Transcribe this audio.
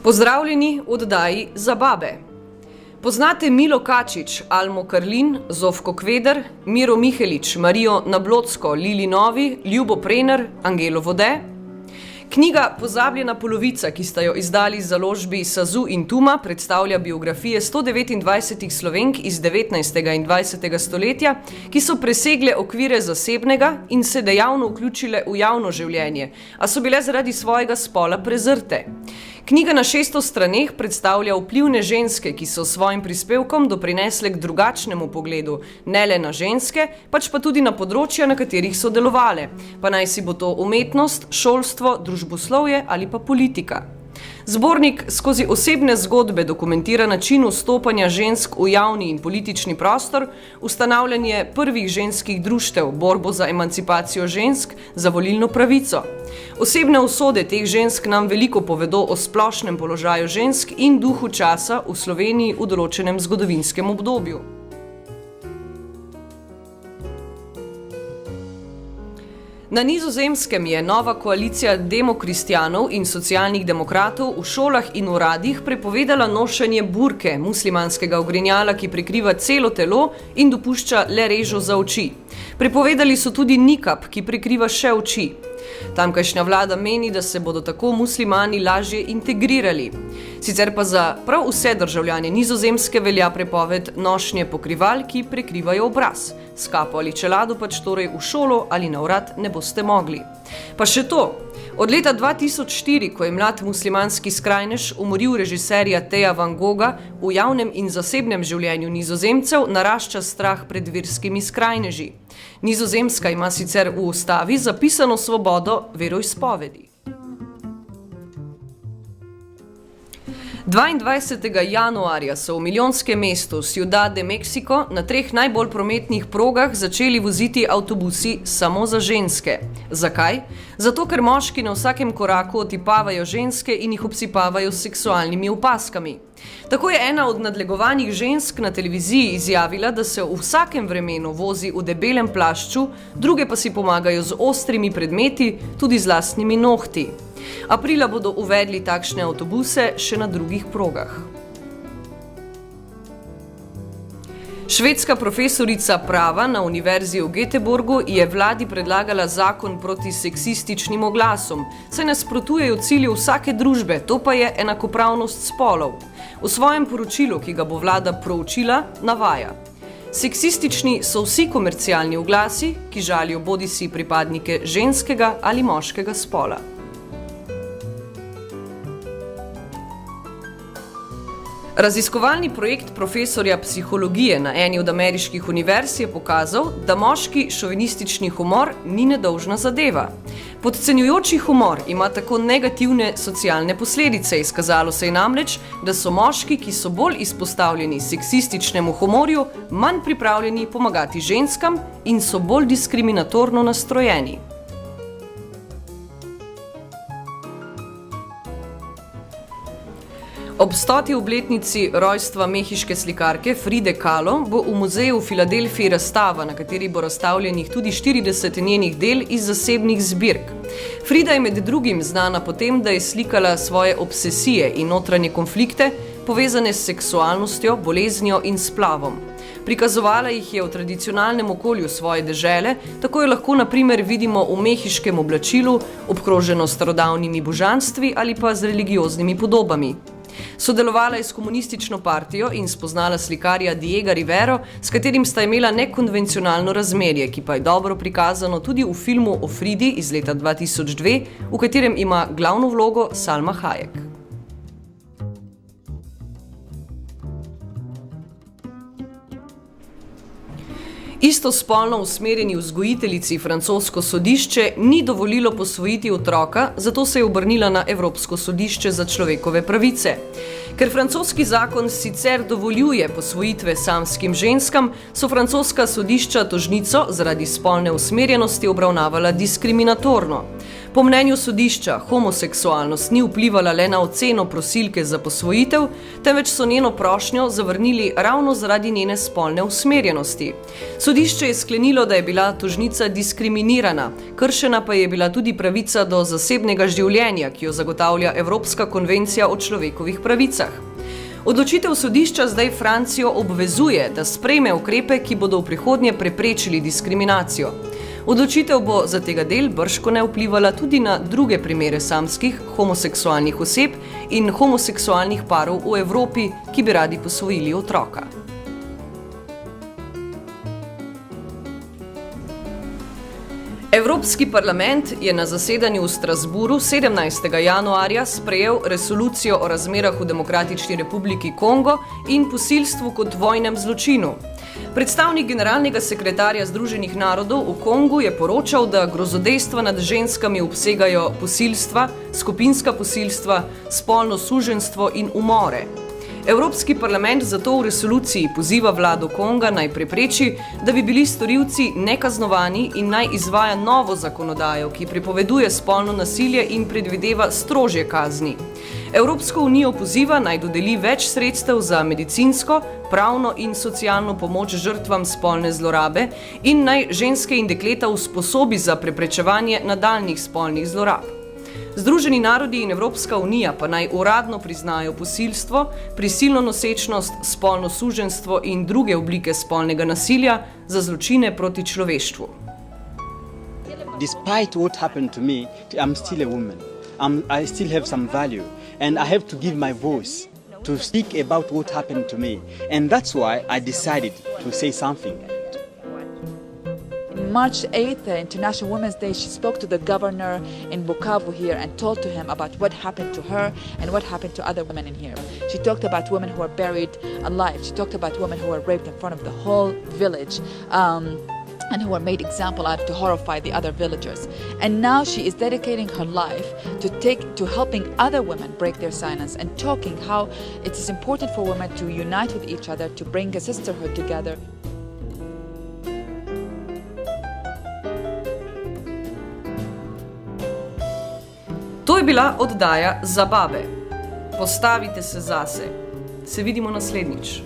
Pozdravljeni v oddaji Za babe. Poznate Milo Kačič, Almo Karlin, Zofko Kveder, Miro Mihelič, Marijo Nablocko, Lili Novi, Ljubo Prener, Angelo Vode? Knjiga Pozabljena polovica, ki sta jo izdali založbi Sazu in Tuma, predstavlja biografije 129 Slovenk iz 19. in 20. stoletja, ki so presegle okvire zasebnega in se dejavno vključile v javno življenje, a so bile zaradi svojega spola prezrte. Knjiga na 600 straneh predstavlja vplivne ženske, ki so s svojim prispevkom doprinesle k drugačnemu pogledu, ne le na ženske, pač pa tudi na področja, na katerih so delovale, pa naj si bo to umetnost, šolstvo, družboslovje ali pa politika. Zbornik skozi osebne zgodbe dokumentira način vstopanja žensk v javni in politični prostor, ustanavljanje prvih ženskih društev, borbo za emancipacijo žensk, za volilno pravico. Osebne usode teh žensk nam veliko povedo o splošnem položaju žensk in duhu časa v Sloveniji v določenem zgodovinskem obdobju. Na Nizozemskem je nova koalicija demokristjanov in socialnih demokratov v šolah in uradih prepovedala nošenje burke, muslimanskega ogrinjala, ki prekriva celo telo in dopušča le režo za oči. Prepovedali so tudi nikab, ki prekriva še oči. Tamkajšnja vlada meni, da se bodo tako muslimani lažje integrirali. Sicer pa za prav vse državljane Nizozemske velja prepoved nošnje pokrival, ki prekrivajo obraz. S kapo ali čelado pač torej v šolo ali na urad ne boste mogli. Pa še to. Od leta 2004, ko je mlad muslimanski skrajnež umoril režiserja Theja Van Gogha, v javnem in zasebnem življenju Nizozemcev narašča strah pred verskimi skrajneži. Nizozemska ima sicer v ustavi zapisano svobodo veroizpovedi. 22. januarja so v milijonskem mestu Ciudad de México na 3 najbolj prometnih progah začeli voziti avtobusi samo za ženske. Zakaj? Zato, ker moški na vsakem koraku otipavajo ženske in jih obsipavajo s seksualnimi opaskami. Tako je ena od nadlegovanih žensk na televiziji izjavila, da se v vsakem vremenu vozi v debelem plašču, druge pa si pomagajo z ostrimi predmeti, tudi z lastnimi nohti. Aprila bodo uvedli takšne avtobuse še na drugih progah. Švedska profesorica prava na Univerzi v Göteborgu je vladi predlagala zakon proti seksističnim oglasom, saj nasprotujejo cilju vsake družbe, to pa je enakopravnost spolov. V svojem poročilu, ki ga bo vlada proučila, navaja: seksistični so vsi komercialni oglasi, ki žalijo bodisi pripadnike ženskega ali moškega spola. Raziskovalni projekt profesorja psihologije na eni od ameriških univerz je pokazal, da moški šovinistični humor ni nedolžna zadeva. Podcenjujoči humor ima tako negativne socialne posledice, izkazalo se je namreč, da so moški, ki so bolj izpostavljeni seksističnemu humorju, manj pripravljeni pomagati ženskam in so bolj diskriminatorno nastrojeni. Ob 100. obletnici rojstva mehiške slikarke Fride Kahlo bo v muzeju v Filadelfiji razstava, na kateri bo razstavljenih tudi 40 njenih del iz zasebnih zbirk. Frida je med drugim znana po tem, da je slikala svoje obsesije in notranje konflikte, povezane s seksualnostjo, boleznijo in splavom. Prikazovala jih je v tradicionalnem okolju svoje dežele, tako jo lahko na primer vidimo v mehiškem oblačilu, obkroženo s starodavnimi božanstvi ali pa z religioznimi podobami. Sodelovala je s komunistično partijo in spoznala slikarja Diega Rivero, s katerim sta imela nekonvencionalno razmerje, ki pa je dobro prikazano tudi v filmu o Fridi iz leta 2002, v katerem ima glavno vlogo Salma Hayek. Istospolno usmerjeni vzgojiteljici francosko sodišče ni dovolilo posvojiti otroka, zato se je obrnila na Evropsko sodišče za človekove pravice. Ker francoski zakon sicer dovoljuje posvojitve samskim ženskam, so francoska sodišča tožnico zaradi spolne usmerjenosti obravnavala diskriminatorno. Po mnenju sodišča, homoseksualnost ni vplivala le na oceno prosilke za posvojitev, temveč so njeno prošnjo zavrnili ravno zaradi njene spolne usmerjenosti. Sodišče je sklenilo, da je bila tožnica diskriminirana, kršena pa je bila tudi pravica do zasebnega življenja, ki jo zagotavlja Evropska konvencija o človekovih pravicah. Odločitev sodišča zdaj Francijo obvezuje, da sprejme ukrepe, ki bodo v prihodnje preprečili diskriminacijo. Odločitev bo za tega del bržkone vplivala tudi na druge primere samskih, homoseksualnih oseb in homoseksualnih parov v Evropi, ki bi radi posvojili otroka. Evropski parlament je na zasedanju v Strasburu 17. januarja sprejel resolucijo o razmerah v Demokratični republiki Kongo in posilstvu kot vojnem zločinu. Predstavnik generalnega sekretarja Združenih narodov v Kongu je poročal, da grozodejstva nad ženskami obsegajo posilstva, skupinska posilstva, spolno suženjstvo in umore. Evropski parlament zato v resoluciji poziva vlado Konga naj prepreči, da bi bili storilci nekaznovani in naj izvaja novo zakonodajo, ki prepoveduje spolno nasilje in predvideva strožje kazni. Evropsko unijo poziva naj dodeli več sredstev za medicinsko, pravno in socialno pomoč žrtvam spolne zlorabe in naj ženske in dekleta usposobi za preprečevanje nadaljnjih spolnih zlorab. Združeni narodi in Evropska unija pa naj uradno priznajo posilstvo, prisilno nosečnost, spolno suženjstvo in druge oblike spolnega nasilja za zločine proti človeštvu. Despite what happened to me, I'm still a woman. I still have some value and I have to give my voice to speak about what happened to me. And that's why I decided to say something. March 8th, International Women's Day, she spoke to the governor in Bukavu here and told to him about what happened to her and what happened to other women in here. She talked about women who were buried alive. She talked about women who were raped in front of the whole village and who were made example out to horrify the other villagers. And now she is dedicating her life to helping other women break their silence and talking how it is important for women to unite with each other, to bring a sisterhood together. To je bila oddaja Za babe. Postavite se zase. Se vidimo naslednjič.